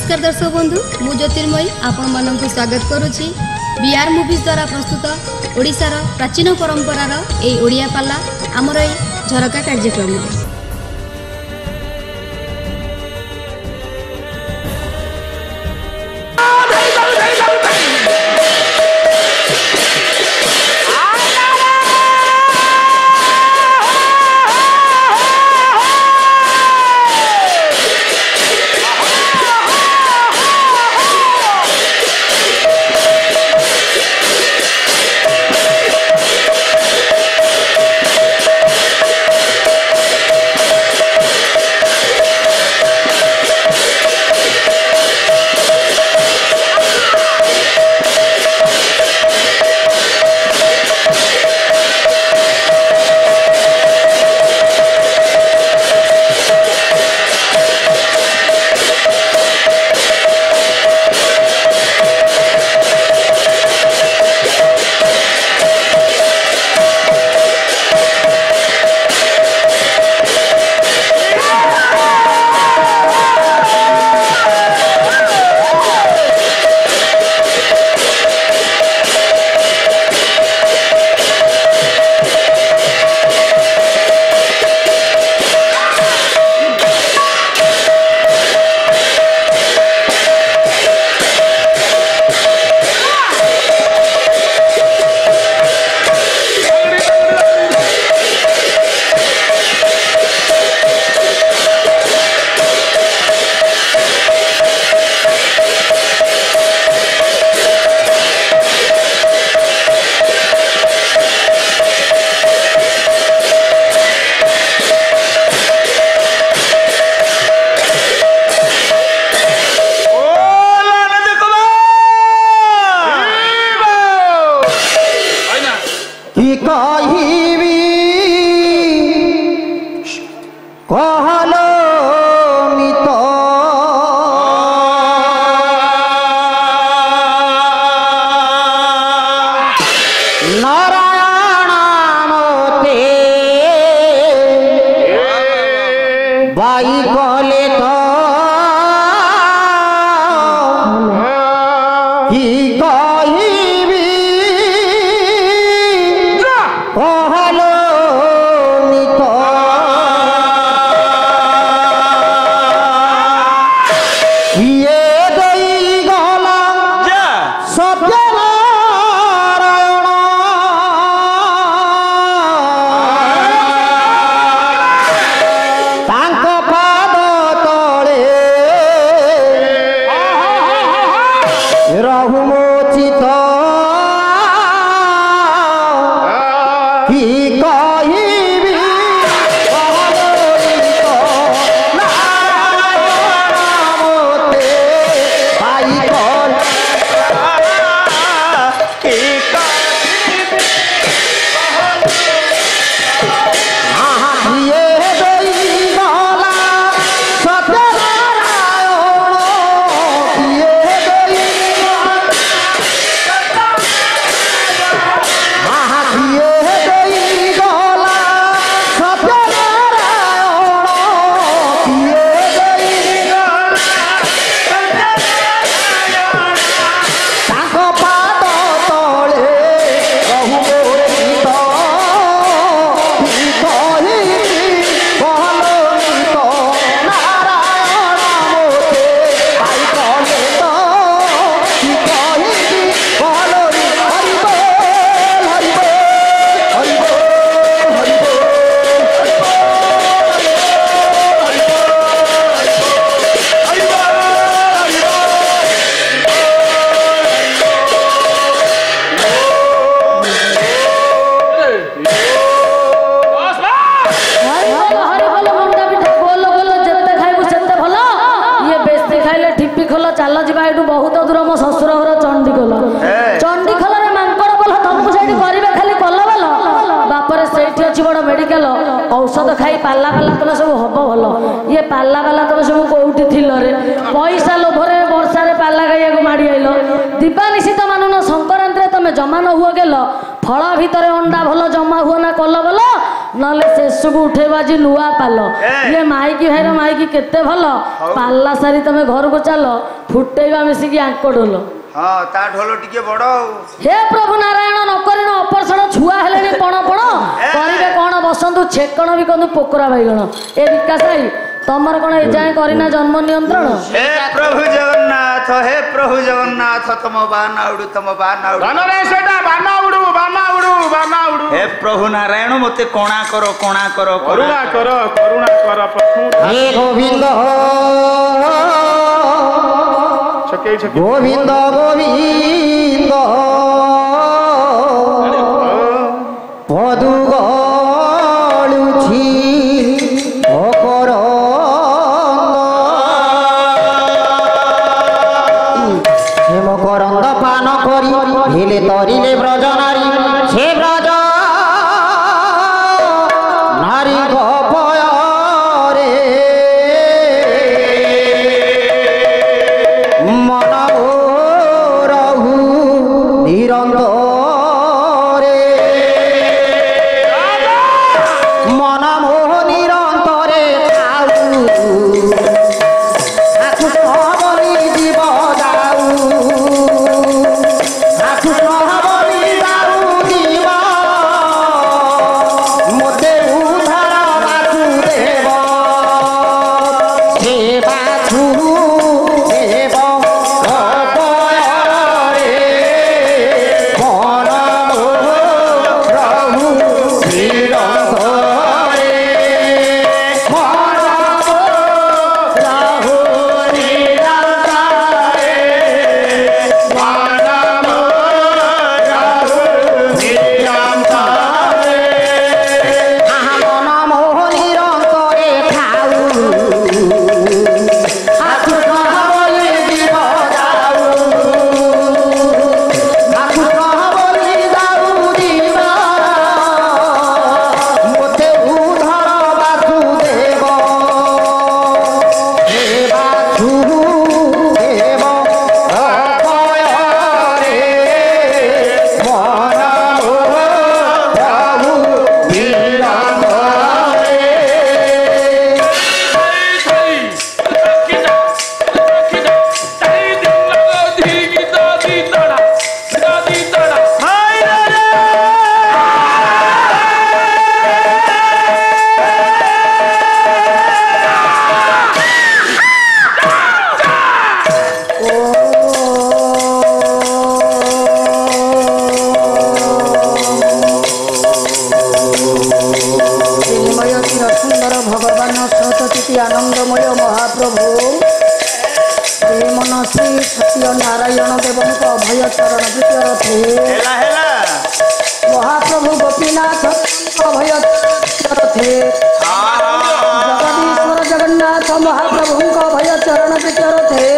नमस्कार दर्शक बंधु मु ज्योतिर्मयी आपण मानक स्वागत करुछि बीआर मूवीज द्वारा प्रस्तुत ओडिशार प्राचीन परंपरार ए ओडिया पाला आमर ए झरका कार्यक्रम। औषध खाई पाला पाला तले सब हम भल ये पाला पाला तले सब कौटी थिल रे पैसा लोभरे वर्षा रे पाला खाइया को माड़ी आइल दीपानिशी तो मानन संक्रांति तुम जमा न हुआ गेल फल भितर अंडा भल जमा हुआ ना कल बोल नले शेषकू उठेबा जी नुआ पाल ये माइकी भाईर माइकी केते भल पाला सारी तमे घर को चल फुटेबा मिसिकी आंको ढोल हाँ ता ढोल टिके बड़ हे प्रभु नारायण नकरिन अपरसण छुआ हेलेनी पण करिबे कोन बसंतु छेकण भी कंदु पोकरा बैगण ए विकास भाई तमर कोन ए जाय करिना जन्म नियंत्रण हे प्रभु जगन्नाथ तम बाना उडू सेटा बाना उडू हे प्रभु नारायण मते कोणा करो करुणा कर हे गोविंद गोविंद गोविंद पदु गलुछि अकर हेम करंद पान करी हेले तरिले ब्रज नारी से ब्रज नारी गपय रे मन रहु निरंतरे मन मोह निरंतरे जीव जाऊ मोते उधार वासुदेव हे वासुदेव आनंदमय महाप्रभु श्री मन श्री सत्य नारायण देव अभय चरण थे महाप्रभु गोपीनाथ अभय थे जगदीश्वर जगन्नाथ महाप्रभु अभय चरण थे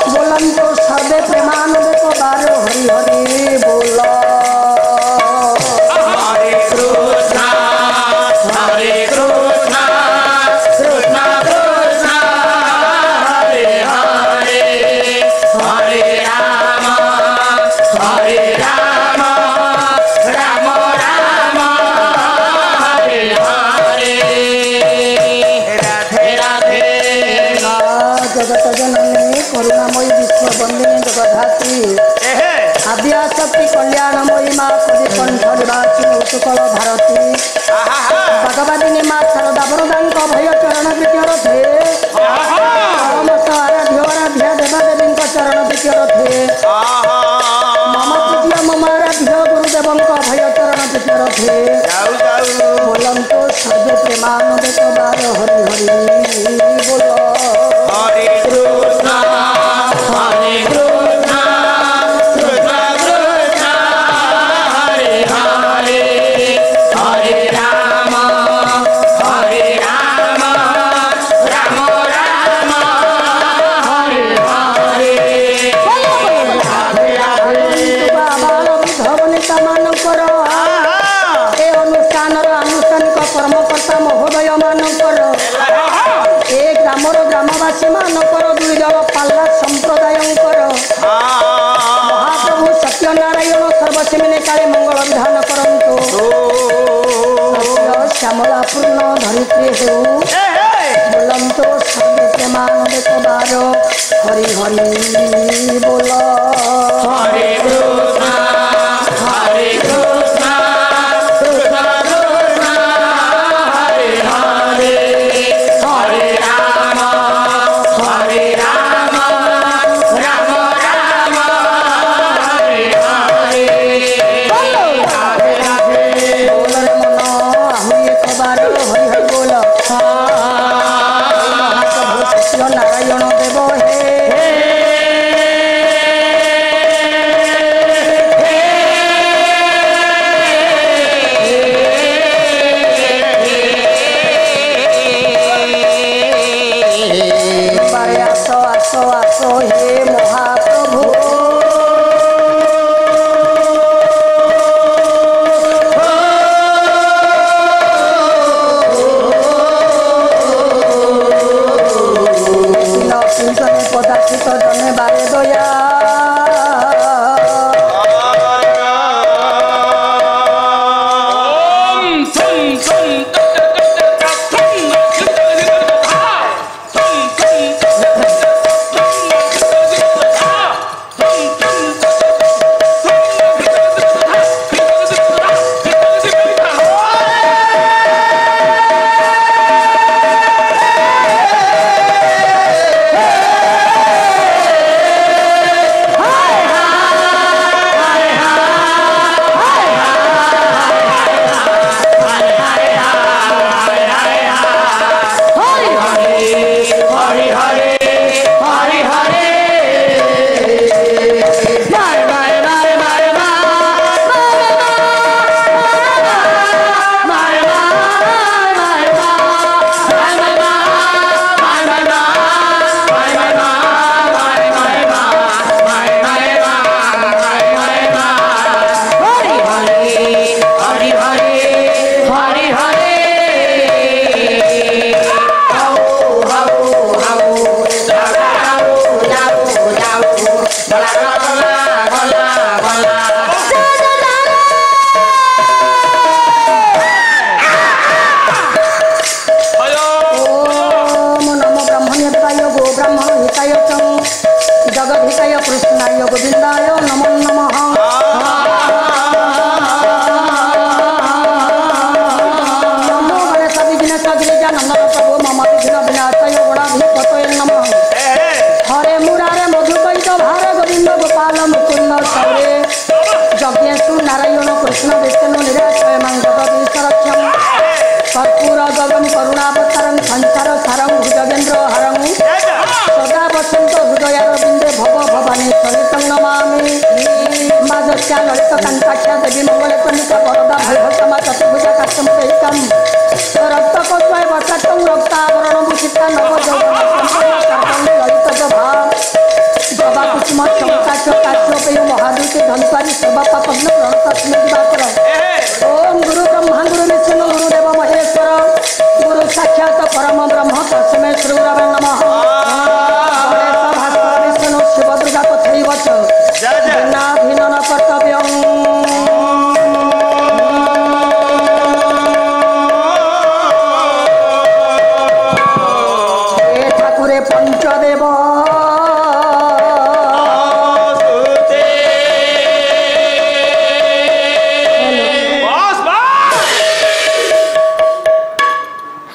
बोलंतो सर्वे प्रेमानंद को बारो हरि हरि बोल जगत जननी करुणामयी विश्व बंदिनी जगधात्री आद्याशक्ति कल्याणमयी माँ कवि कंठ निवासी उत्कल भारती भगवती माँ शारदा वरदांक भय चरण विद्यर थे समस्त आराध्य देवादेवी चरण विद्यर थे मम पूज्य मम आराध्य गुरुदेव भय चरण विद्यर थे बोलंतो सर्वे प्रेमानंद बार हरि हरि बोल हरे कृष्णा हरे कृष्णा कृष्णा कृष्णा हरे हरे हरे राम राम राम हरे हरे धवनिता मानकर ए अनुष्ठान आनुष्ठानिक कर्मकर्ता महोदय मानकर ए ग्रामर ग्रामवासी मानकर दुई दल पाल्ला संप्रदाय महाप्रभु सत्यनारायण सर्वसेमिने काले मंगल विधान करंतु শ্যামলা পূর্ণ ধরিত্রী হেউ बोलंतो सर्वे प्रेमान देखबार हरि हरि बोल हरे कृष्ण कृष्ण कृष्ण हरे हरे हरे राम राम राम हरे हरे राधे राधे बोल रे मन आहु एक बार हरि हरि बोल नारायण देव हे आसो आसो आसो हे महाप्रभु पदार्थित जने बारे दया जगद्धिताय कृष्णाय गोविंदाय नमो नमः नमो गणेश विघ्नेश गिरिजानंद प्रभु मम विघ्न विनाशाय गणाधिपतये नमः हरे मुरारे मधुकैत भार गोविंद गोपाल मुकुंद सौरे यज्ञेशु नारायण कृष्ण विष्णु निराश्रय मां जगदीशरक्षं कर्पूर गगन करुणावतारं संसार सारं भुजगेन्द्र हरं सदा बसंत हृदयारविंदे भव भवानी सहितं नमामि माधस्या ललित कांताख्या देवी मंगल कनिका वरदा भैभसमा चतुर्भुजा काष्ठमुखैकं रक्तकौस्त्वय वर्षातं रक्तावरण भूषिता नव यौवन ललित जभा जबा कुसुम चौकाच काश्यपेय महादूत धनपारी सेवा पद्म रणतस्मै दिवाकर ओम गुरु ब्रह्मा गुरु विष्णु गुरुदेव महेश्वर गुरु साक्षात परम ब्रह्म तस्मै श्री गुरवे नमः शिव दुर्गा तथैव च भिन्नाभिन्न कर्तव्यम् हे ठाकुरे पंचदेव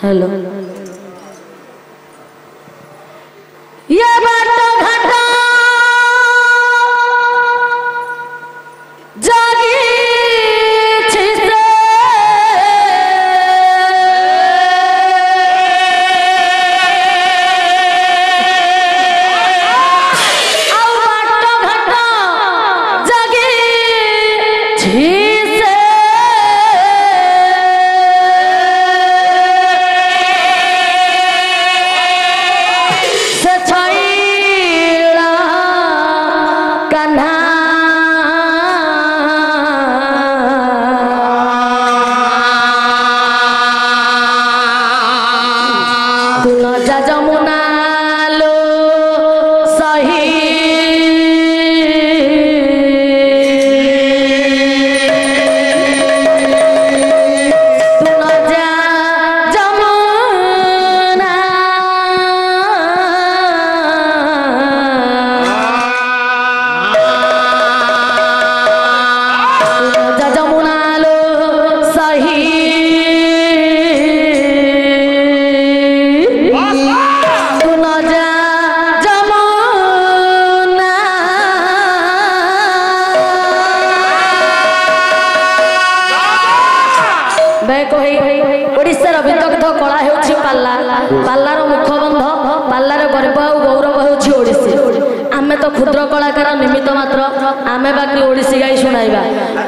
हेलो ये बात घटा जागी छिसे आओ बात घटा जागी छिसे जमुना लो सही ବେକ ହେଇ ଓଡ଼ିଶାର ବିଦଗ୍ଧ କଳା ହେଉଛି ପାଲା। ପାଲାର ମୁଖବନ୍ଧ, ପାଲାର ଗର୍ବ ଆଉ ଗୌରବ ହେଉଛି ଓଡ଼ିଶୀ। ଆମେ ତ କ୍ଷୁଦ୍ର କଳାକାର ନିମିତ୍ତ ମାତ୍ର, ଆମେ ବାକି ଓଡ଼ିଶୀ ଗାଇ ଶୁଣାଇବା।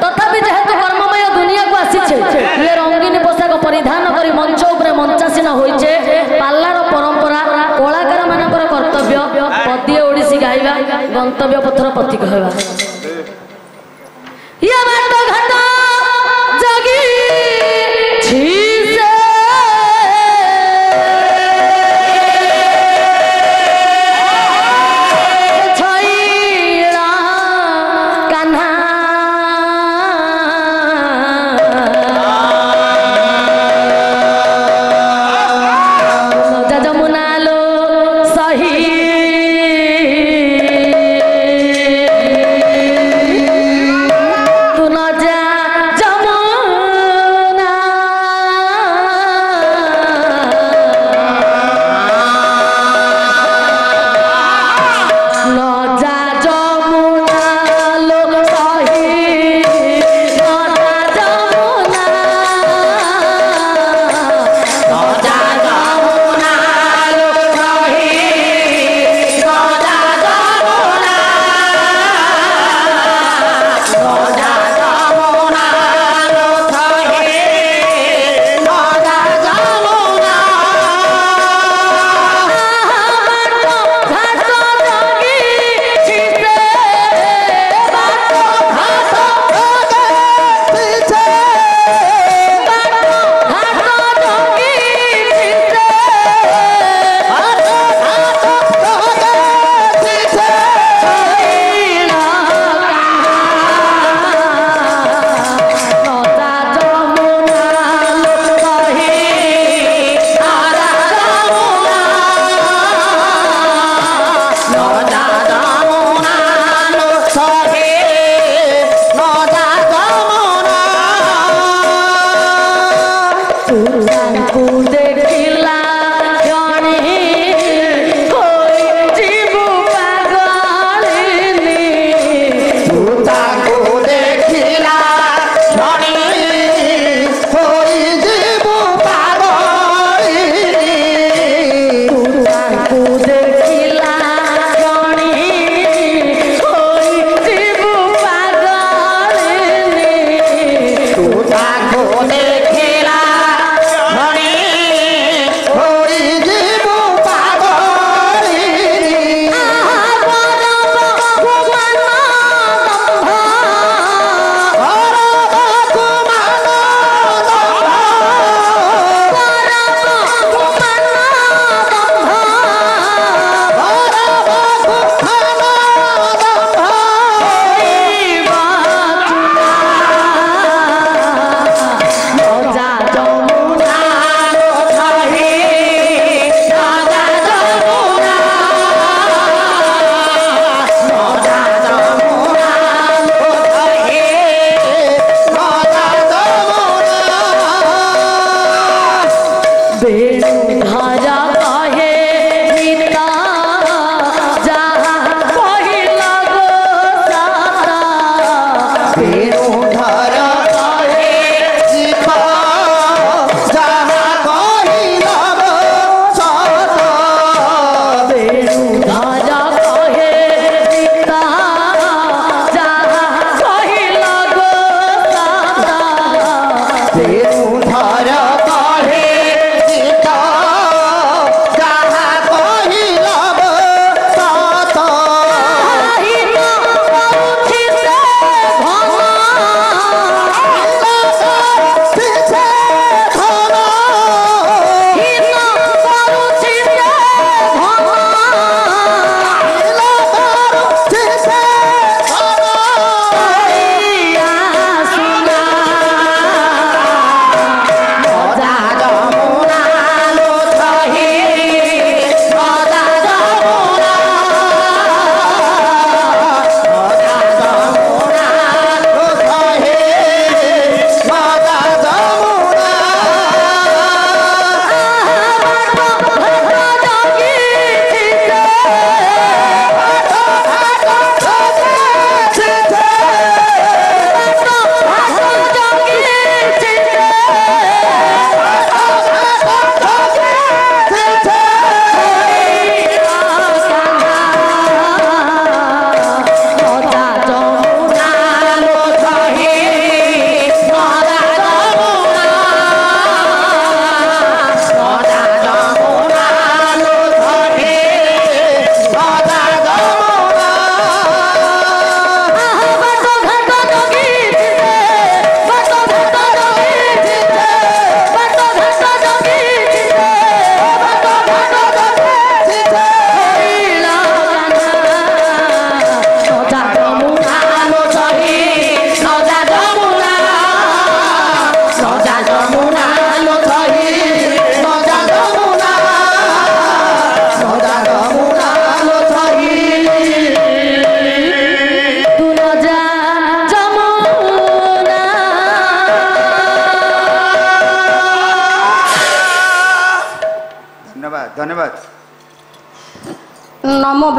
ତଥାପି ଯେହେତୁ କର୍ମମୟ ଦୁନିଆକୁ ଆସିଛେ, ହେଲେ ରଙ୍ଗୀନ ପୋଷାକ ପରିଧାନ କରି ମଞ୍ଚ ଉପରେ ମଞ୍ଚାସୀନ ହୋଇଛେ। ପାଲାର ପରମ୍ପରା, କଳାକାର ମାନଙ୍କର କର୍ତ୍ତବ୍ୟ ପଦିଏ ଓଡ଼ିଶୀ ଗାଇବା, ଗନ୍ତବ୍ୟ ପଥର ପ୍ରତୀକ ହେବା।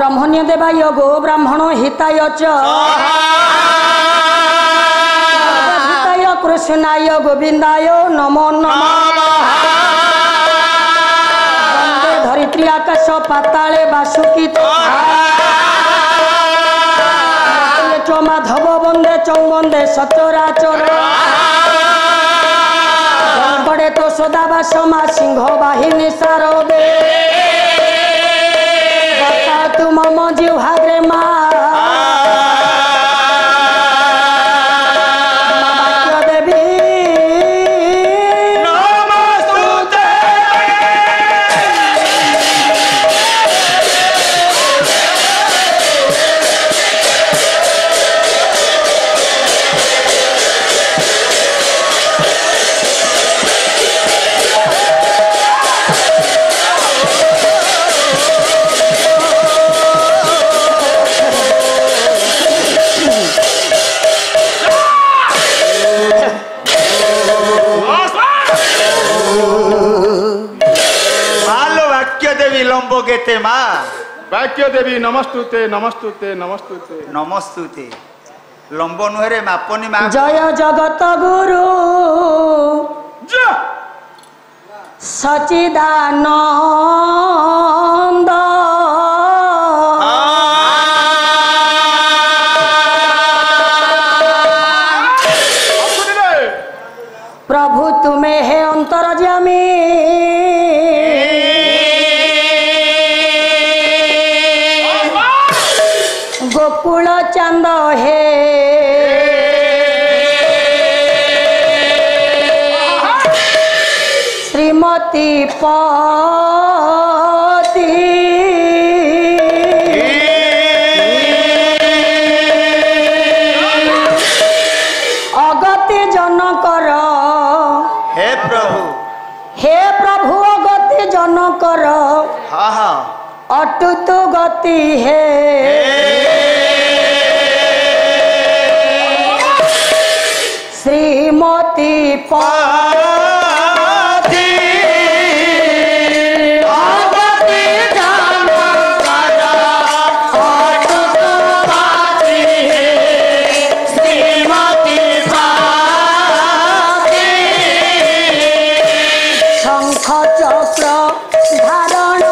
ब्रह्मण्य देवाय गो ब्राह्मण हिताय च हिताय कृष्णाय गोविंदाय नमो नमः वंदे धरित्री आकाश पाताले वासुकी माधव वंदे चौवंदे सचराचर गड़े तो सदाबास मा सिंह बाहिनी सारदे तू मम जिह्वाग्रे मा देवी लंबो गेते माँ वाक्य देवी नमस्तुते नमस्तुते नमस्तुते नमस्तुते लंबो नुहरे मापनी माँ जय जगत गुरु सचिदानंद प्रभु तुम्हें है अंतरजामी गोकुल चंद हे श्रीमती पति अगति जनकर हे प्रभु अगति जनकर हाँ हाँ अटुत गति है श्रीमती पति अगति जनकर अटुत गति है श्रीमती पति शंख चक्र धारण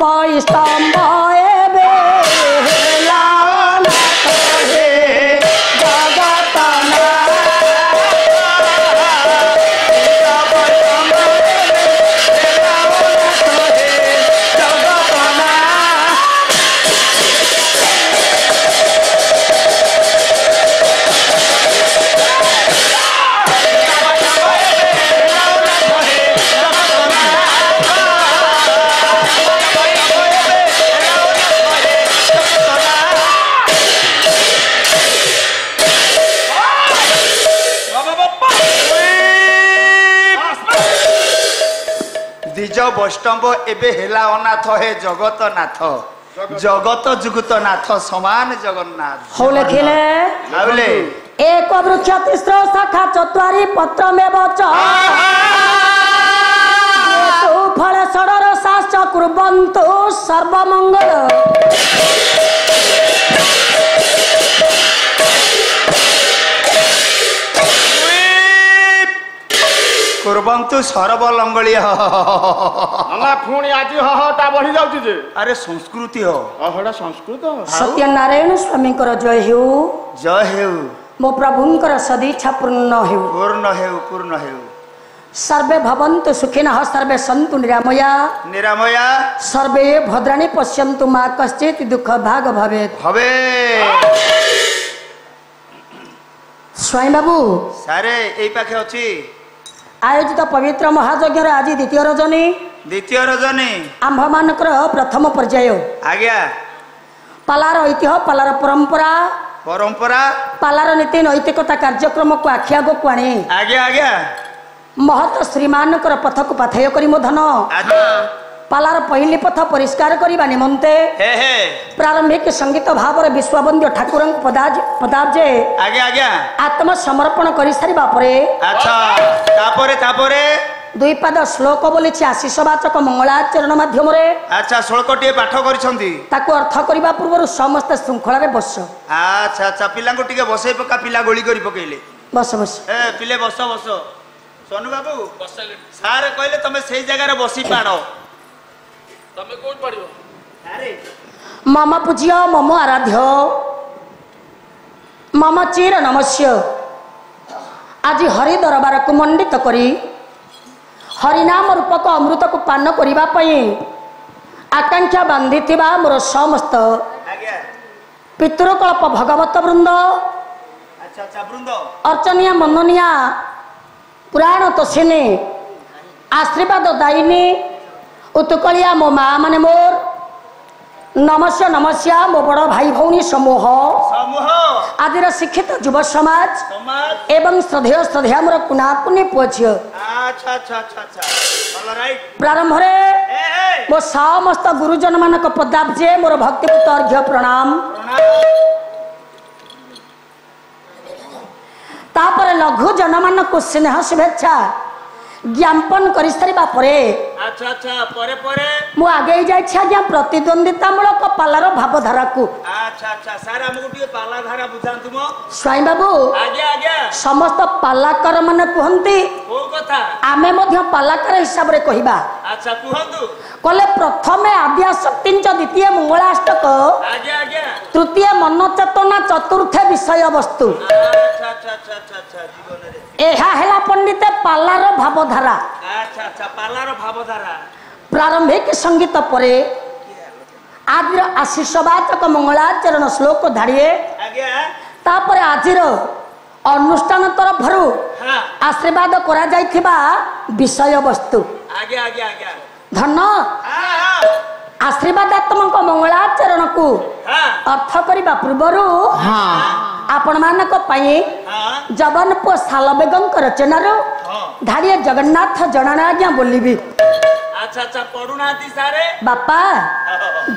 ବୈଷ୍ଣବ ଏବେ ହେଲା ଅନାଥ ହେ ଜଗତ द्विज वैष्णव एबे हेला अनाथ हे जगत नाथ जगत जुगत नाथ समान जगन्नाथ हौ लेखिले आउले एक वृक्ष तिस्र शाखा चत्वारि पत्रमेव च तु फल षडर शास्त्र कुर्वन्तु सर्वमंगल कुर्वन्तु सर्वलंगली ना पुणी आज हटा बढ़ी जाउची जे अरे संस्कृति हो हटा संस्कृत सत्यनारायण स्वामी जय हेउ जय हेउ मो प्रभुंकर सदिच्छा पूर्ण हेउ पूर्ण हेउ सर्वे भवन्तु सुखिनः सर्वे सन्तु निरामया निरामया सर्वे भद्राणि पश्यन्तु मा कश्चित् दुःख भाग भवेत् हवे स्वामी बाबू सारे एई पाखे अछि आयोजित पवित्र महायज्ञ आज द्वितीय रजनी आंभ मानकर प्रथम पर्याय आज्ञा पालार ऐतिह्य पालार परंपरा पालार नीति नैतिकता कार्यक्रम को आखि आग को आनी आज्ञा आज्ञा महत श्रीमानकर पथ को पाथेय करी मोधन पालार पहली पथ परिष्कार करने निमंते प्रारंभिक संगीत भाव विश्ववंद्य ठाकुर पदाब्जे आत्मसमर्पण कर सारा दुई पाद श्लोक बोली आशीषवाचक मंगलाचरण मध्यम अच्छा श्लोक टे पाठ ताकू अर्थ करने पूर्व समस्त श्रृंखला बस अच्छा अच्छा पिला टे बसई पका पिला गोली कर पकेले बस बस पिले बस बस सोनू बाबू सारे कहले तुम से जगह बसी पाड़ मम पूज्य मम आराध्य मम चिर नमस्य आज हरि दरबार को मंडित करी हरिनाम रूपक अमृत को पान करने आकांक्षा बांधी मोर समस्त पितृकल्प भगवत वृंद अर्चनिया मननिया पुराण तोषिनी आशीर्वाद दायिनी उत्कलिया मो माँ माने मोर नमस्य नमस्या मो बड़ भाई भौनी समूह आज शिक्षित युव समाज एवं श्रद्धेय श्रद्धेय मोर कुना कुनी पुओ झियो प्रारंभ मो समस्त गुरुजन मानक पदाब्जे मोर भक्तिपूत अर्घ्य प्रणाम तापर लघु जन मानक स्नेह शुभेच्छा ज्ञापन कर सारा मु आगे जाइए प्रतिद्वंदितामूलक पालार भावधारा को स्वामी बाबू समस्त पालाकार माने कहते आमे पालाकार हिसाब से कहवा कले प्रथम आद्याशक्ति द्वितीय मंगलाष्टक तृतीय मन चेतना चतुर्थ विषय वस्तु एहा पंडित पालार भावधारा प्रारंभिक संगीत परे आज आशीषवाचक मंगलाचरण श्लोक धाड़िए तापर आज अनुष्ठान तरफ आशीर्वाद करा जाइथिबा विषय वस्तु धन आशीर्वादात्मक मंगलाचरण को अर्थ करने पूर्वर आपण मानक जगन्नाथ सालबेगंक रचनार धाड़िए जगन्नाथ जनाना आज्ञा बोलिबी अच्छा अच्छा पढ़ुनाती सारे बापा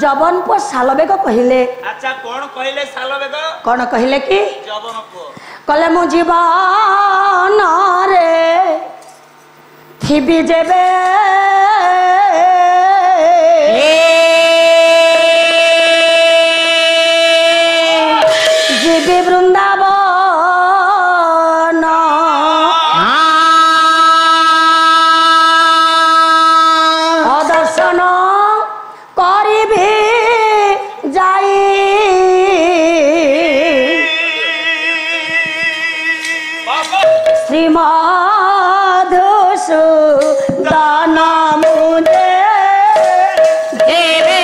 जबनपुर सालबेग कहले अच्छा कौन कहले सालबेग कौन कहले कि जबनपुर कले मु जीवन रे थिबी जेबे जीवी वृंदावन अदर्शन कर मधुसूदन मुझे देवे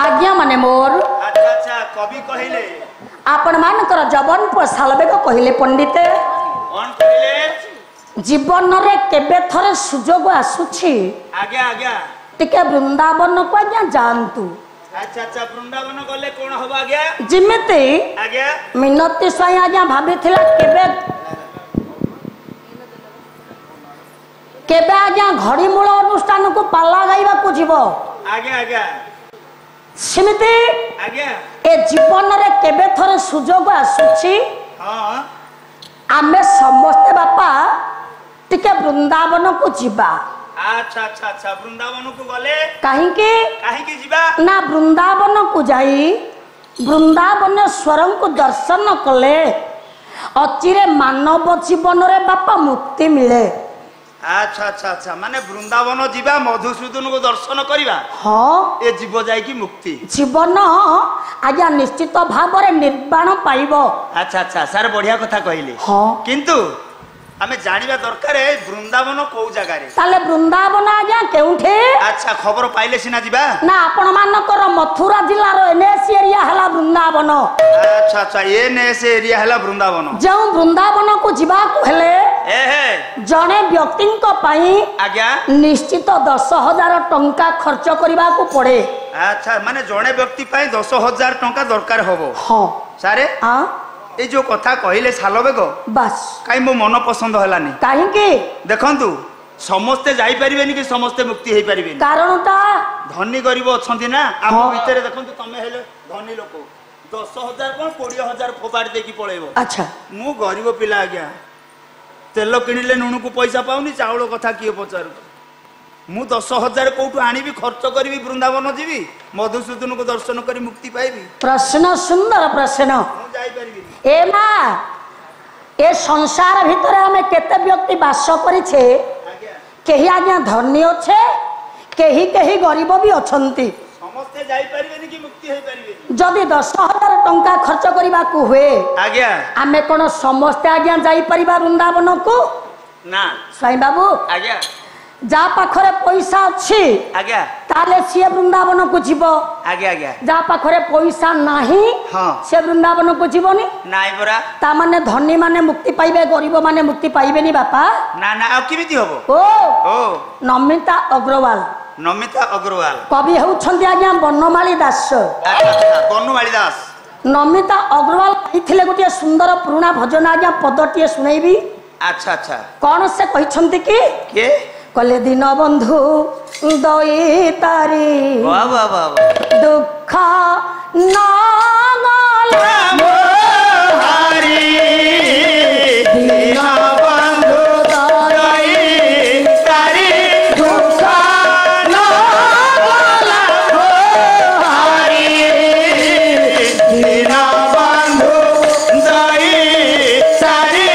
आज्ञा माने मोर अच्छा अच्छा कवि कहिले आपण मानकर जवन सालबेग कहले पंडित कौन कहिले जीवन रे केबे थरे सुजोग आसुछि आज्ञा आज्ञा टिके वृंदावन को आज्ञा जानतु अच्छा अच्छा वृंदावन गले कोन हबा आज्ञा जिमिति आज्ञा मिनती स्वयं आज्ञा भाबिथिला केबे केबे आज्ञा घड़ी मूल अनुष्ठान को पाला गाइबा को जीव आज्ञा आज्ञा सेमिति आज्ञा ए जीवन रे केबे थरे सुजोग आसुछि हां आमे समस्त बापा टिके वृंदावन को जीवा अच्छा अच्छा अच्छा वृंदावन को गले काहे की जीवा ना वृंदावन को जाई वृंदावनेश्वर को दर्शन कले अचिरे मानव जीवन रे बापा मुक्ति मिले अच्छा अच्छा अच्छा माने वृंदावन जीवा मधुसूदन को दर्शन करिबा हाँ ए जीव जाई की मुक्ति जीवन आज्ञा निश्चित भाव रे निर्वाण पाइबो अच्छा अच्छा सर बढ़िया कथा कहले हाँ किंतु आमे जानिबा दरकार है वृंदावन को जगह रे ताले वृंदावन आज्ञा केउठे अच्छा खबर पाइले सिना जीवा ना आपण मानकर मथुरा जिल्ला रो एनएसी एरिया हला वृंदावन अच्छा अच्छा एनएस एरिया हला वृंदावन जो वृंदावन को जीवा को हेले ए हे जने व्यक्ति को पाई आज्ञा निश्चित 10,000 टंका खर्च करबा को पड़े अच्छा माने जने व्यक्ति पाई 10,000 टंका दरकार होबो हाँ सारे हाँ ए जो कथा कहले सालबेग बस काई मो मन पसंद हलानी काहे के देखंतु समस्ते जाई परिबेनी कि समस्ते मुक्ति हेई परिबेनी कारणटा धनी गरीब अछंती ना आम हाँ। भितरे देखंतु तमे हेले धनी लोक 10,000 कोन 20,000 फोपाड़ देकी पळेबो अच्छा मु गरीब पिला आज्ञा तेल किणिले नुणु को पैसा पाउनी चाउल कथा किए पचारु मु 10,000 कोठु आनिबी खर्च करिवि वृंदावन जीवी मधुसूदन को दर्शन करी मुक्ति पाइबी प्रश्न सुंदर प्रश्न मु जाई परिबी ए मा ए संसार भितर हमें केते व्यक्ति बास करिछे आज्ञा केही आज्ञा धनी अच्छे केही केही गरीब भी अछंती समस्ते जाई परिबेनी कि मुक्ति हेई परिबेनी जदि 10,000 टंका खर्च करबा को हुए आज्ञा आमे कोन समस्ते आज्ञा जाई परिबा वृंदावन को ना स्वाई बाबू आज्ञा जा पाखरे पैसा अच्छी आज्ञा ताले सी वृंदावन को जीव आज्ञा आज्ञा जा पाखरे पैसा नाही हाँ से वृंदावन को जीवनी नाई बरा ता माने धनी माने मुक्ति पाइबे गरीब माने मुक्ति पाइबेनी बापा ना ना आ किमिति होबो ओ ओ नमिता अग्रवाल नमिता अग्रवाल कवि होउछंती आज्ञा बनमाली दास अच्छा अच्छा बनमाली दास नमिता अग्रवाल कहिथिले गोटे सुंदर पुराना भजन आज्ञा पदटिए सुनैबी अच्छा अच्छा कौन से कहिछंती कि के कले दिन बंधु दई तारी वाह वाह वाह दुख नागल हरि दीना बंधु दई तारी दुख नागल हरि दीना बंधु दई तारी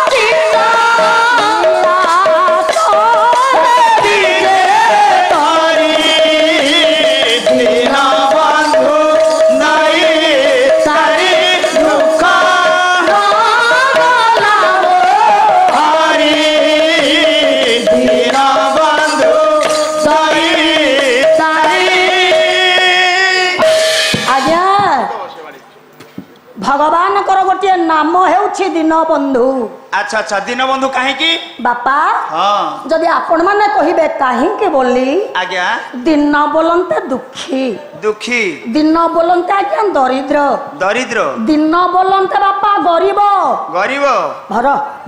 Thank you. नाम ହେଉଛି दीनबंधु। अच्छा अच्छा दीनबंधु काहेकि बापा हाँ जदि आपण माने कहिबे काहेकि बोली आज्ञा दिन बोलते दुखी दुखी दिन बोलते आज्ञा दरिद्र दरिद्र दिन बोलते बापा गरीब गरीब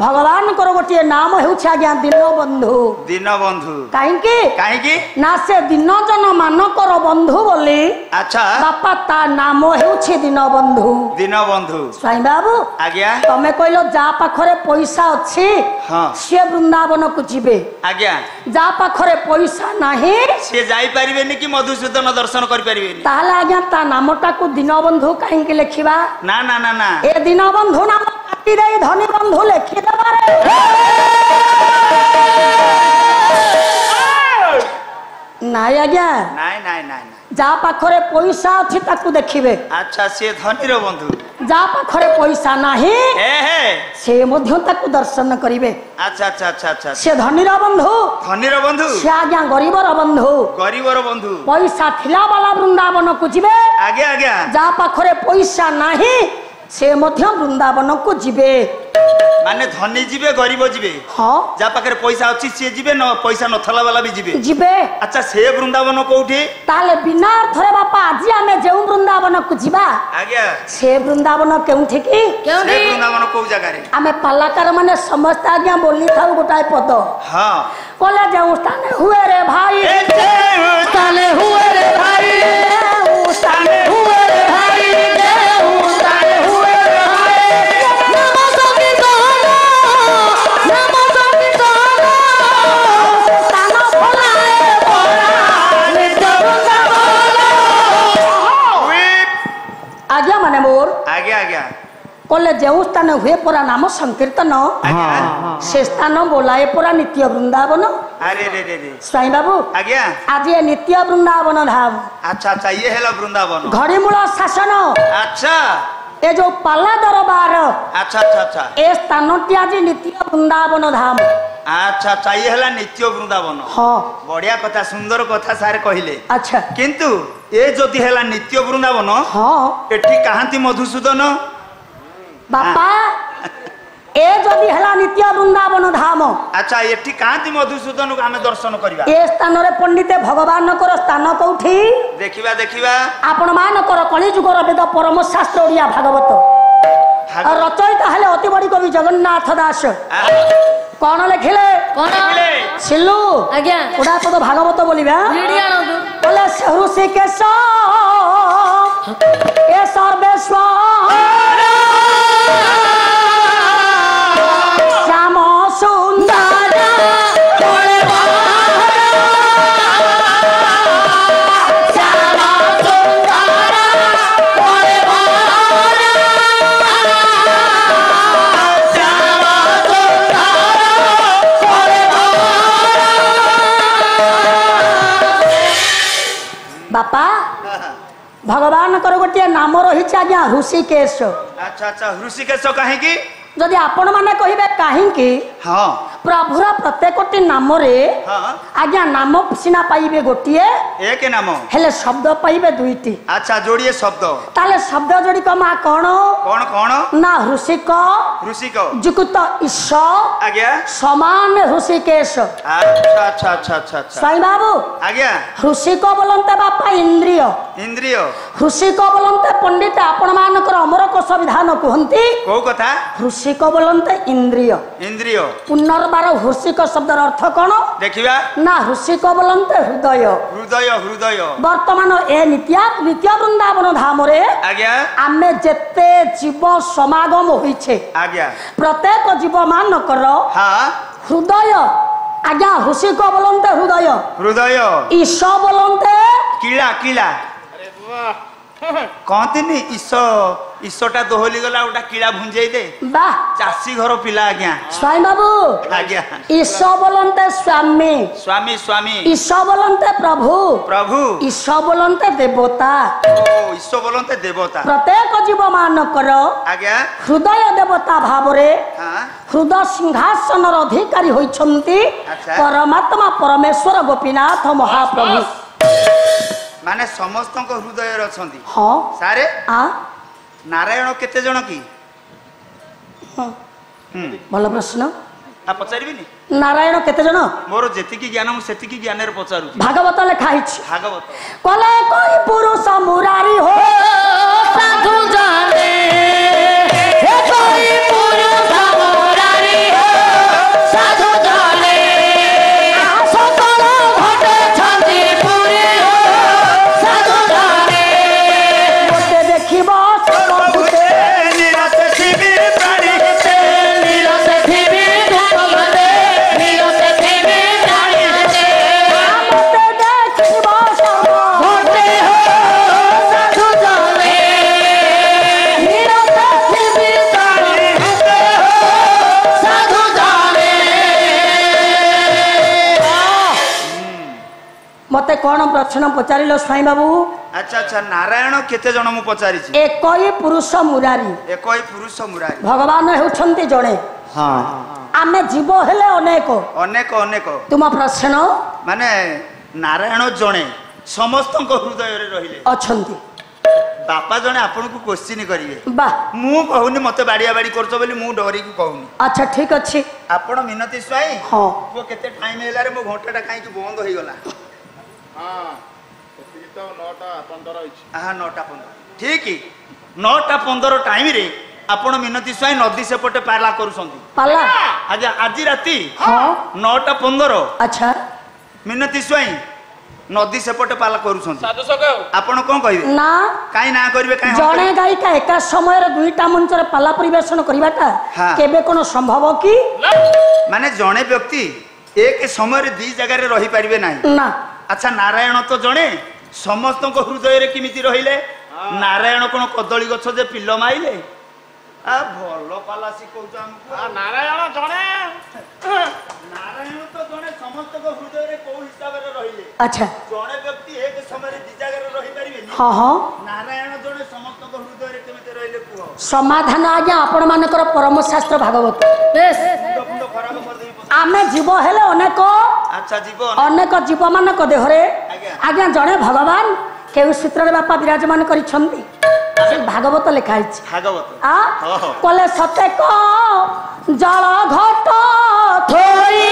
भगवान को गोटे नाम ହେଉଛି आज्ञा दीनबंधु। दीनबंधु काहेकि काहेकि ना से दिन जन मानकर बंधु बोली अच्छा बापा ता नाम ହେଉଛି दीनबंधु। दीनबंधु स्वाई बाबू आज्ञा तमे कहलो जा पाखरे पैसा अच्छी हाँ सी वृंदावन को जीवे आज्ञा जा पाखरे पैसा नहीं से जाई परिबेनी कि मधुसूदन दर्शन कर परिबेनी ताहले आज्ञा ता नामटा को दीनबंधु काहेकि लिखिबा ना ना ना ना ए दीनबंधु नाम काटी दे धनी बंधु लिखि देबारे नाई आज्ञा नाई नाई नाई जा पाखरे पैसा अच्छी ताकू देखिबे अच्छा से धनीर बंधु जा पाखरे पैसा नाही हे हे से मध्य ताकू दर्शन करिवे। अच्छा अच्छा अच्छा अच्छा से धनीर बंधु धनीर बंधु से आज्ञा गरीबर बंधु गरीबर बंधु पैसा थिला वाला वृंदावन को जीवे आगे आगे जा पाखरे पैसा नाही से मध्य वृंदावन को जीवे माने धनी जीवे गरीब जीवे हाँ जा पाखरे पैसा अच्छी सी जीवे न पैसा नथला वाला भी जीवे जीवे अच्छा से वृंदावन कोठी ताले बिना अर्थरे बापा आज आमे जेउ वृंदावन को जीवा आगे से वृंदावन केउठी की से वृंदावन को जगह रे आमे पालाकार माने समस्त आज्ञा बोली थाउ गोटाय पद हां कोले जेउ स्थाने हुए रे भाई ताले हुए रे भाई स्थाने हुए रे भाई ताले हुए रे भाई नमो संगीत स्थान भलाए बोला नित्य वृंदावन आज्ञा माने मोर आगे आगे कोले जेउ स्थाने हुए परा नाम संकीर्तन से स्थान बोलाए परा नित्य वृंदावन। अरे रे रे रे स्वाई बाबू आज्ञा आज ये नित्य वृंदावन धाम अच्छा अच्छा ये हैला वृंदावन घड़ी मूल शासन अच्छा ए जो पाला दरबार अच्छा अच्छा अच्छा ए स्थानटी आज नित्य वृंदावन धाम अच्छा अच्छा ये हैला नित्य वृंदावन हाँ बढ़िया कथा सुंदर कथा सारे कहले अच्छा किंतु ए जदि हैला नित्य वृंदावन हाँ एठी कहांती मधुसूदन बापा ए जदि हला नित्य वृंदावन धाम अच्छा एठी कहांती मधुसूदन को हमें दर्शन करबा ए स्थान रे पंडिते भगवान को स्थान कोठी देखिबा देखिबा आपण मानकर कलिजुगर वेद परम शास्त्र ओडिया भागवत और रचयिता हेले अति बड़ी कवि जगन्नाथ दास कौन लिखिले कौन सिल्लू आज्ञा उड़ा पद भागवत बोलिबा वीडियो नो बोले ऋषि के ए सर्वेश्वर श्याम सुंदर बापा भगवान कर गोटे नाम रही आज्ञा ऋषिकेश। अच्छा अच्छा ऋषिकेश काहेकि जदि आपण माने कहिबे काहेकि हाँ प्रभुर प्रत्येकटी नाम रे हाँ आज्ञा नाम सिना पाइबे गोटिए एक नाम हेले शब्द पाइबे दुईटी अच्छा जोड़िए शब्द ताले शब्द जोड़ी कमा कौन कौन कौन ना ऋषिक ऋषिक जुकुत ईश आज्ञा समान ऋषिकेश। अच्छा अच्छा अच्छा अच्छा अच्छा साई बाबू आज्ञा ऋषिक बोलते बापा इंद्रिय इंद्रिय ऋषिक बोलते पंडित आपण मानकर अमर कोश विधान कहती को कथा ऋषिक बोलते इंद्रिय इंद्रिय पुनर्बार ऋषिक शब्द अर्थ कौन देखिबा ना ऋषिक बोलते हृदय हृदय हृदय वर्तमान ए नित्य वृंदावन धाम रे आज्ञा आमे जेते जीव समागम होइछे आज्ञा प्रत्येक जीव मानकर हाँ हृदय आज्ञा ऋषिक बोलते हृदय हृदय ईश बोलते किला किला कहते नी ईशटा दोहली गला उटा किला भुंजाई दे वाह चासी घर पिला आज्ञा स्वाई बाबू आज्ञा ईश बोलते स्वामी स्वामी स्वामी ईश बोलते प्रभु प्रभु ईश बोलते देवता ओ ईश बोलते देवता प्रत्येक जीव मानकर आज्ञा हृदय देवता भाव रे हाँ हृदय सिंहासन अधिकारी होइछंती अच्छा। परमात्मा परमेश्वर गोपीनाथ महाप्रभु माने समस्त हृदय रछंती हाँ सारे आ नारायण केते जण की ଭଲ ପ୍ରଶ୍ନ। ପଚାରିବିନି ନାରାୟଣ କେତେ ଜଣ? ମୋର ଯେତିକି ଜ୍ଞାନ ମୁଁ ସେତିକି ଜ୍ଞାନରେ ପଚାରୁଛି। ଭାଗବତ ଲେଖା ହେଇଛି ଭାଗବତ କଲେ କଇ ପୁରୁଷ ମୁରାରୀ ହୋ ସାଧୁ ଜନେ ହେ କଇ ପୁରୁଷ ମୁରାରୀ ହୋ ସାଧୁ ଜନେ ସକଳ ଘଟେ ଛନ୍ଦି ପୁରୀ ହୋ ସାଧୁ ଜନେ ମୋତେ ଦେଖିବ ସର୍ବଭୂତେ ନିରତେ ଥିବି ପ୍ରାଣୀ ନିରତେ ଥିବି ଧୂପଘଟେ ନିରତେ ଥିବି ପ୍ରାଣୀଘଟେ ମୋତେ ଦେଖିବ ଘଟେ ହୋ ସାଧୁ ଜନେ ନିରତେ ଥିବି ପ୍ରାଣୀଘଟେ ହୋ ସାଧୁ ଜନେ ମୋତେ କଣ ପ୍ରଶ୍ନ ପଚାରିଲ ସ୍ୱାଇଁ ବାବୁ? ଆଚ୍ଛା ଆଚ୍ଛା ନାରାୟଣ କେତେ ଜଣ ମୁଁ ପଚାରିଛି? ଏକଇ ପୁରୁଷ ମୁରାରୀ ଏକଇ ପୁରୁଷ ମୁରାରୀ। ଭଗବାନ ହେଉଛନ୍ତି ଜଣେ ହଁ ଆମେ ଜୀବ ହେଲେ ଅନେକ। ଅନେକ ଅନେକ ତୁମ ପ୍ରଶ୍ନ ମାନେ ନାରାୟଣ ଜଣେ ସମସ୍ତଙ୍କ ହୃଦୟରେ ରହିଲେ ଅଛନ୍ତି। ବାପା ଜଣେ ଆପଣଙ୍କୁ କୋଶ୍ଚିନ୍ କରିବେ। ବା ମୁଁ କହୁନି ମତେ ବାଡିଆ ବାଡି କରୁଛ ବୋଲି ମୁଁ ଡରିକି କହୁନି। ଆଚ୍ଛା ଠିକ ଅଛି। ଆପଣ ମିନତି ସ୍ୱାଇଁ ହଁ ପୁଅ କେତେ ଟାଇମ ହେଲାରେ ମୋ ଘଣ୍ଟାଟା କାହିଁକି ବନ୍ଦ ହେଇଗଲା? ହଁ ସେତିକି ତ 9:15 ହେଇଛି। ଆହା 9:15 ଠିକ 9:15 ଟାଇମରେ ଆପଣ ମିନତି ସ୍ୱାଇଁ ନଦୀ ସେପଟେ ପାଲା କରୁଛନ୍ତି। ପାଲା ଆଜ୍ଞା ଆଜି ରାତି ହଁ 9:15 ଆଚ୍ଛା ମିନତି ସ୍ୱାଇଁ ନଦୀ ସେପଟେ ପାଲା କରୁଛନ୍ତି। ଆପଣ କଣ କହିବେ? ନା କାହିଁ ନା କରିବେ କାହିଁ ଜଣେ ଗାୟିକା ଏକା ସମୟରେ ଦୁଇଟା ମଞ୍ଚରେ ପାଲା ପରିବେଷଣ କରିବାଟା ହଁ। କେବେ କଣ ସମ୍ଭବ କି? ମାନେ ଜଣେ ବ୍ୟକ୍ତି ଏକ ସମୟରେ ଦି ଜାଗାରେ ରହିପାରିବେ ନାହିଁ। ନା ଆଚ୍ଛା ନାରାୟଣ ତ ଜଣେ ସମସ୍ତଙ୍କ ହୃଦୟରେ କେମିତି ରହିଲେ? ନାରାୟଣ କଣ କଦଳୀ ଗଛ ଯେ ପିଲ ମାଇଲେ? ଭଲ ପାଲା ଶିଖଉଛ ଆମକୁ। ନାରାୟଣ ଜଣେ ନାରାୟଣ ତ ଜଣେ ସମସ୍ତଙ୍କ ହୃଦୟରେ କୋଉ ହିସାବରେ ରହିଲେ? ଆଚ୍ଛା ଜଣେ ବ୍ୟକ୍ତି ଏକ ସମୟରେ ଦି ଜାଗାରେ ରହିପାରିବେନି। ହଁ ହଁ ନାରାୟଣ ଜଣେ ସମସ୍ତଙ୍କ ହୃଦୟରେ କେମିତି ରହିଲେ କୁହ? ସମାଧାନ ଆଜ୍ଞା ଆପଣ ମାନଙ୍କର ପରମ ଶାସ୍ତ୍ର ଭାଗବତ। ବେଶ ମୁଣ୍ଡ ଖରାପ କରିଦେବି। ଆମେ ଜୀବ ହେଲେ ଅନେକ ଆଚ୍ଛା ଜୀବ ଅନେକ ଜୀବ ମାନଙ୍କ ଦେହରେ ଆଜ୍ଞା। ଆଜ୍ଞା ଜଣେ ଭଗବାନ କେଉଁ ସୂତ୍ରରେ ବାପା ବିରାଜମାନ କରିଛନ୍ତି? ସେ ଭାଗବତ ଲେଖା ହେଇଛି। ଭାଗବତ ଓହୋ। କଲେ ସତେ କ ଜଳ ଘଟ ଥୋଇ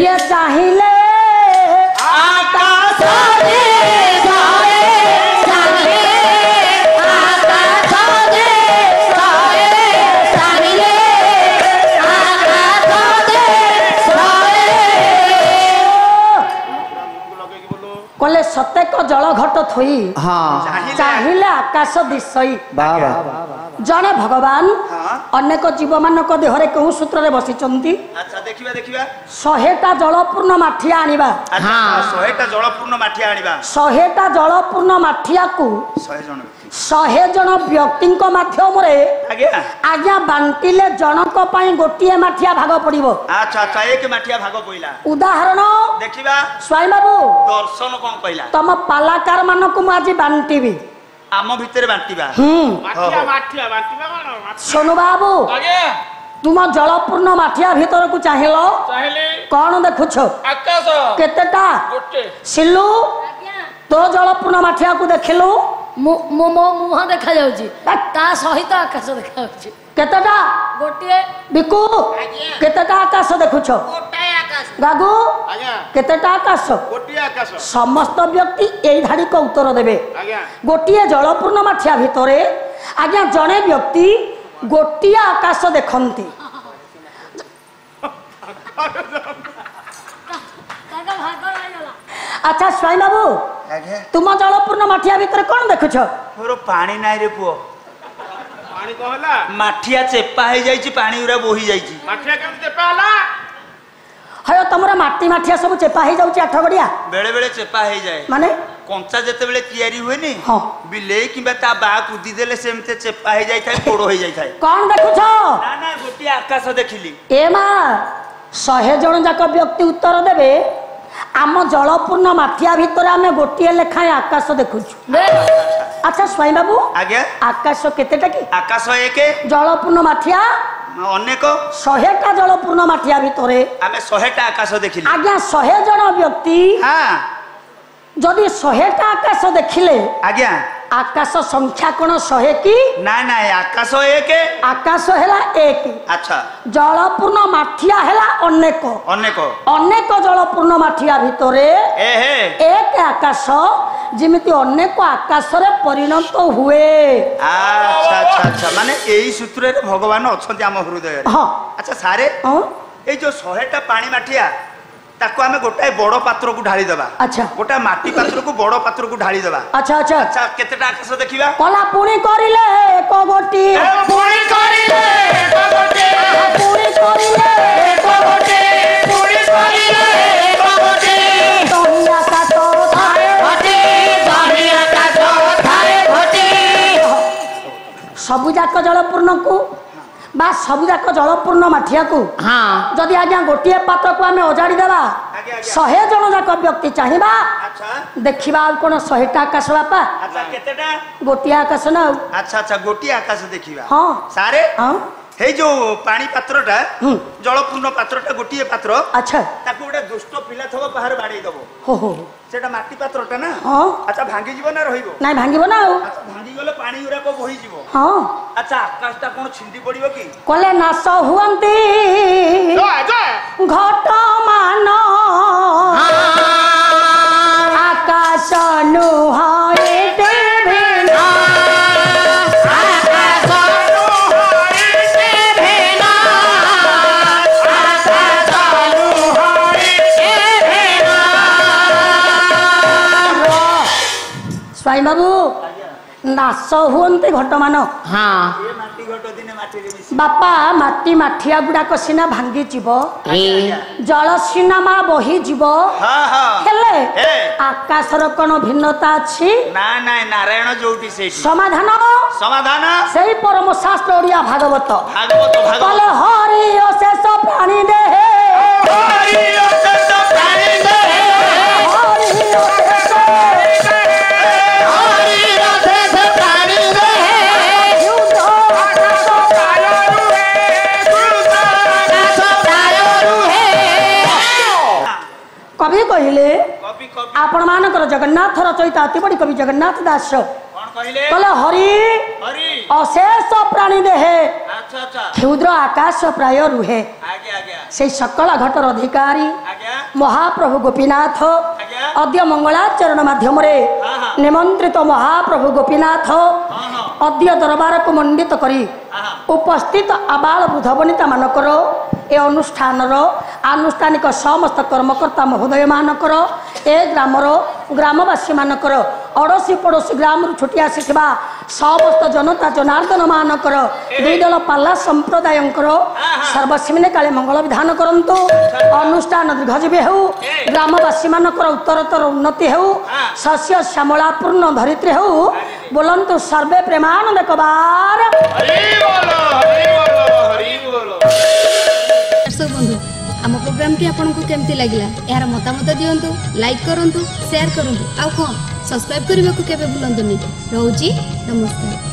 ଇଏ ଚାହିଁଲେ ଆକାଶରେ ଥାଏ ଚାଲେ ଆକାଶରେ ଥାଏ ଚାଲେ ଆକାଶରେ ଥାଏ କଲେ ସତେ କ ଜଳ ଘଟ ଥୋଇ ଚାହିଁଲେ ଚାହିଁଲେ ଆକାଶ ଦିଶଇ। ଜଣେ ଭଗବାନ ହଁ। ଅନେକ ଜୀବ ମାନଙ୍କ ଦେହରେ କେଉଁ ସୂତ୍ରରେ ବସିଛନ୍ତି? ଆଚ୍ଛା ଦେଖିବା ଦେଖିବା 100ଟା ଜଳପୂର୍ଣ୍ଣ ମାଠିଆ ଆଣିବା। ଆଚ୍ଛା 100ଟା ଜଳପୂର୍ଣ୍ଣ ମାଠିଆ ଆଣିବା। 100ଟା ଜଳପୂର୍ଣ୍ଣ ମାଠିଆକୁ 100 ଜଣ 100 ଜଣ ବ୍ୟକ୍ତିଙ୍କ ମାଧ୍ୟମରେ ଆଜ୍ଞା ଆଜ୍ଞା ବାଣ୍ଟିଲେ ଜଣଙ୍କ ପାଇଁ ଗୋଟିଏ ମାଠିଆ ଭାଗ ପଡିବ। ଆଚ୍ଛା ଆଚ୍ଛା ଏକ ମାଠିଆ ଭାଗ ପଇଲା। ଉଦାହରଣ ଦେଖିବା ସ୍ୱାଇଁ ବାବୁ ଦର୍ଶନ କଣ କହିଲା? ତମ ପାଲାକାର ମାନଙ୍କୁ ମୁଁ ଆଜି ବାଣ୍ଟିବି। ଆମ ଭିତରେ ବାଣ୍ଟିବା। ମାଠିଆ ମାଠିଆ ବାଣ୍ଟିବା କଣ? ସୋନୁ ବାବୁ ଆଜ୍ଞା ତୁମ ଜଳପୂର୍ଣ୍ଣ ମାଠିଆ ଭିତରକୁ ଚାହିଁଲ ଚାହିଁଲେ କଣ ଦେଖୁଛ? ଆକାଶ କେତେଟା? ଗୋଟେ। ସିଲୁ ତୋ ଜଳପୂର୍ଣ୍ଣ ମାଠିଆକୁ ଦେଖିଲୁ ମୋ ମୁହଁ ଦେଖାଯାଉଛି ତା ସହିତ ଆକାଶ ଦେଖାଯାଉଛି। କେତେଟା? ଗୋଟିଏ ବିକୁ କେତେଟା ଆକାଶ ଦେଖୁଛ? ଗାଗୁ ଆଜ୍ଞା କେତେଟା ଆକାଶ? ଗୋଟିଏ ଆକାଶ। ସମସ୍ତ ବ୍ୟକ୍ତି ଏଇ ଧାଡ଼ିକ ଉତ୍ତର ଦେବେ। ଆଜ୍ଞା ଗୋଟିଏ ଜଳପୂର୍ଣ୍ଣ ମାଠିଆ ଭିତରେ ଆଜ୍ଞା ଜଣେ ବ୍ୟକ୍ତି ଗୋଟିଏ ଆକାଶ ଦେଖନ୍ତି। ଆଚ୍ଛା ସ୍ୱାଇଁ ବାବୁ ଆଜ୍ଞା ତୁମ ଜଳପୂର୍ଣ୍ଣ ମାଠିଆ ଭିତରେ କଣ ଦେଖୁଛ? ମୋର ପାଣି ନାହିଁ ରେ ପୁଅ। ପାଣି କଣ ହେଲା? ମାଠିଆ ଚେପା ହେଇଯାଇଛି ପାଣି ଗୁରା ବୋହି ଯାଇଛି। ମାଠିଆ କେମିତି ଚେପା ହେଲା? ହୟ ତମର ମାଟି ମାଠିଆ ସବୁ ଚେପା ହେଇଯାଉଛି ଆଠ ଗଡିଆ ବେଳେ ବେଳେ ଚେପା ହେଇଯାଏ। ମାନେ କଞ୍ଚା ଯେତେବେଳେ ତିଆରି ହୁଏନି ହଁ। ବିଲେଇ କିମ୍ବା ତା ବା କୁଦି ଦେଲେ ସେମିତି ଚେପା ହେଇଯାଇଥାଏ ପୋଡ ହେଇଯାଇଥାଏ। କଣ ଦେଖୁଛ? ନା ନା ଗୋଟିଏ ଆକାଶ ଦେଖିଲି। ଏ ମା 100 ଜଣ ଯାକ ବ୍ୟକ୍ତି ଉତ୍ତର ଦେବେ ଆମ ଜଳପୂର୍ଣ୍ଣ ମାଠିଆ ଭିତରେ ଆମେ ଗୋଟିଏ ଲେଖାଏଁ ଆକାଶ ଦେଖୁଛୁ। ଆଚ୍ଛା ସ୍ୱାଇଁ ବାବୁ ଆଜ୍ଞା ଆକାଶ କେତେଟା କି? ଆକାଶ ଏକ ଜଳପୂର୍ଣ୍ଣ ମାଠିଆ ଅନେକ 100ଟା ଜଳପୂର୍ଣ୍ଣ ମାଠିଆ ଭିତରେ ଆମେ 100ଟା ଆକାଶ ଦେଖିଲି। ଆଜ୍ଞା 100 ଜଣ ବ୍ୟକ୍ତି ହଁ ଯଦି 100ଟା ଆକାଶ ଦେଖିଲେ ଆଜ୍ଞା आकाश संख्या कौन 100 कि ना ना आकाश एक आकाश है 1 अच्छा जलपूर्ण माठिया है अनेक अनेक अनेक जलपूर्ण माठिया भितर एक आकाश जिमिति अनेक आकाश रे परिणत हुए। अच्छा अच्छा अच्छा माने एई सूत्र रे भगवान अछंती हम हृदय रे। हां अच्छा सारे ए जो 100टा पानी माठिया ताको हमें गोटाए बड़ पात्र को ढाली देबा। अच्छा गोटा माटी पात्र को बड़ पात्र को ढाली देबा। अच्छा अच्छा अच्छा केतेटा आकाश देखिबा कला पुणी करिले एक गोटी पुणी करिले एक गोटी पुणी करिले एक गोटी पुणी करिले एक गोटी तहिया का तो थारे घटी तहिया का तो थारे घटी सबु जाक जलपूर्ण को बा सबु जाक जलपूर्ण माठिया को हाँ जदि आज्ञा गोटे पात्र को आम अजाड़ी देवा 100 जन जाक व्यक्ति चाहिबा अच्छा देखिबा कौन 100टा आकाश बापा अच्छा केतेटा गोटे आकाश ना अच्छा अच्छा गोटी आकाश देखिबा हाँ सारे हाँ हे जो पानी पात्रटा जलपूर्ण पात्रटा गोटी पात्र अच्छा ताको गोटे दुष्ट पिला थबो बाहर बाडै दबो हो सेटा माटी पात्रटा ना हाँ अच्छा भांगी जीव ना रहिबो नाइ भांगिबो ना अच्छा भांगी गले पानी उरा को बोही जीवो हाँ अच्छा आकाशटा कोन छिंदी पड़िबो कि कले नाश हुअंती घट मान आकाश नुहाए देवेना आकाश नुहाए देवेना आकाश नुहाए देवेना स्वाई बाबू नाश हुअंती घट मान हाँ ए माटी घट दिने माटी रे मिसी बापा माटी माठिया गुड़ाक सिना भांगी जीव जल सिना मा बही जीव हां हां हेले ए आकाशर कौन भिन्नता अछि ना ना नारायण जोटी सेठी समाधान समाधान सेही परम शास्त्र ओडिया भागवत भागवत भागवत कले हरि अशेष प्राणी दे हरि अशेष प्राणी दे हरि अशेष हरि अशेष प्राणी दे युद्ध आकाश प्राय रुहे युद्ध आकाश प्राय रुहे कवि कहिले कवि कवि आपण मानकर जगन्नाथ रचयिता अति बड़ी कवि जगन्नाथ दास कोन कहिले कले हरि हरि अशेष प्राणी देहे अच्छा अच्छा क्षुद्र आकाश प्राय रुहे आगे आगे से सकल घटर अधिकारी आगे महाप्रभु गोपीनाथ आज्ञा। अद्य मंगलाचरण माध्यम हाँ। निमंत्रित महाप्रभु गोपीनाथ अद्य दरबार को मंडित करी उपस्थित आबाल वृद्ध वनिता मानकर ए अनुष्ठान आनुष्ठानिक समस्त कर्मकर्ता महोदय मानकर ए ग्रामर ग्रामवासी मानकर अड़ोसी पड़ोसी ग्राम छुटी आसी समस्त जनता जनार्दन मानकर दुई दल पाला संप्रदाय सर्वसीमिने काले मंगल विधान करंतु अनुष्ठान दीर्घजीवी हो ग्रामवासी मानकर उत्तरोत्तर उन्नति हो शस्य श्यामला पूर्ण धरित्री हो बोलंतु सर्वे प्रेमानंद कबार हरि बोलो हरि बोलो हरि बोलो। दर्शक बंधु आम प्रोग्रामटी आपको केमती लगिला यार मतामत दियंतु लाइक करंतु शेयर करंतु आउ कौन सब्सक्राइब करने को केबे भूलंतुनी। रहूची नमस्कार।